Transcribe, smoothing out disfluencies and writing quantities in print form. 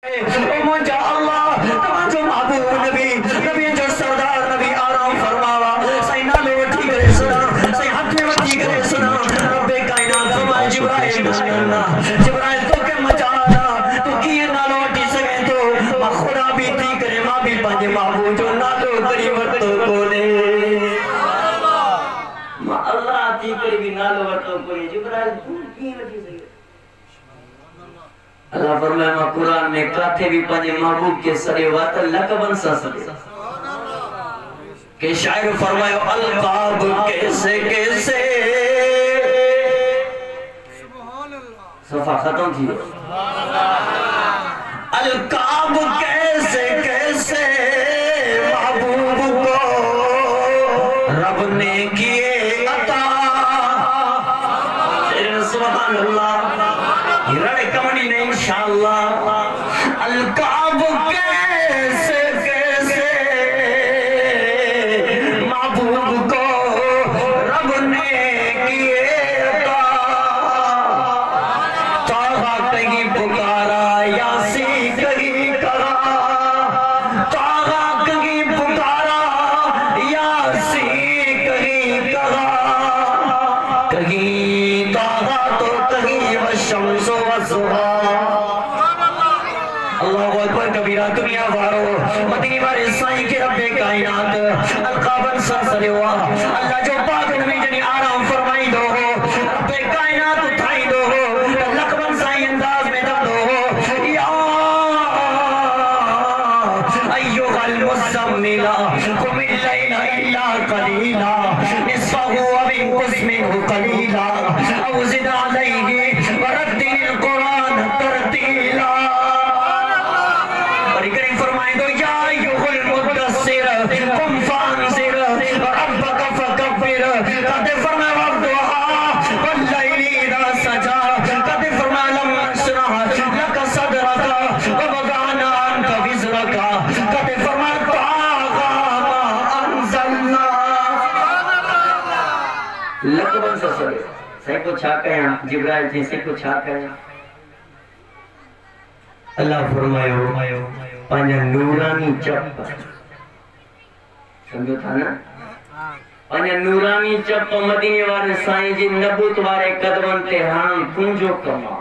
مجھا اللہ تمام محبوب نبی نبی جو سردار نبی آرام فرماوا سائی نالے وٹھی کرے سنا سائی حق میں وٹھی کرے سنا رب کائنات فرمائے جبرائیل جبرائیل تو کہ مچانا تو کیے نالو وٹھی سکیں تو ماں خدا بھی تھی کرے ماں بھی پانچے محبوب جو نالو کری ورطو کونے ماں اللہ تھی کری بھی نالو ورطو کونے جبرائیل تو کیے وٹھی سکیں اللہ فرمائے ماں قرآن میں کاتے بھی پانے محبوب کے سرے واتا لقبن سا سکے کہ شاعر فرمائے القاب کیسے کیسے صفحہ ختم تھی القاب کیسے کیسے محبوب کو رب نے کیے عطا سبحان اللہ رڑے کمنی نے انشاءاللہ القاب کیسے کیسے محبوب کو رب نے کیے عطا طاغہ کہیں پکارا یاسی کہیں کہا طاغہ کہیں پکارا یاسی کہیں کہا کہیں طاغہ تو کہیں والشمس والضحیٰ اللہ اکبر کبیرہ دنیا وارو مدینی بارے سائیں کے رب کائنات القابن سرسلے ہوا اللہ جو پاک نبی جنی آرام فرمائی دو ہو رب کائنات اٹھائی دو ہو لقبن سائیں انداز میں دب دو ہو یا ایوہ المزملہ قم اللیل الا قلیلا نصفہ وانقص منہ قلیلا او زد علیہ ورتل القرآن ترتیلا اور کریم فرمائیں دو یا ایوہ المدثر قم فانذر ربک فکبر قد فرمائے وقتها واللیل اذا سجا قد فرمائے لم نشرح لک صدرک ووضعنا عنک وزرک قد فرمائے طاغى ما انزلنا لقبن سے سرے صحیح کو چھا کہیں جبرائیل تھی صحیح کو چھا کہیں اللہ فرمائے پانچہ نورانی چپ سمجھو تھا نا پانچہ نورانی چپ مدینے والے سائیں جی نبوت والے قدمن تے ہاں پونجو کما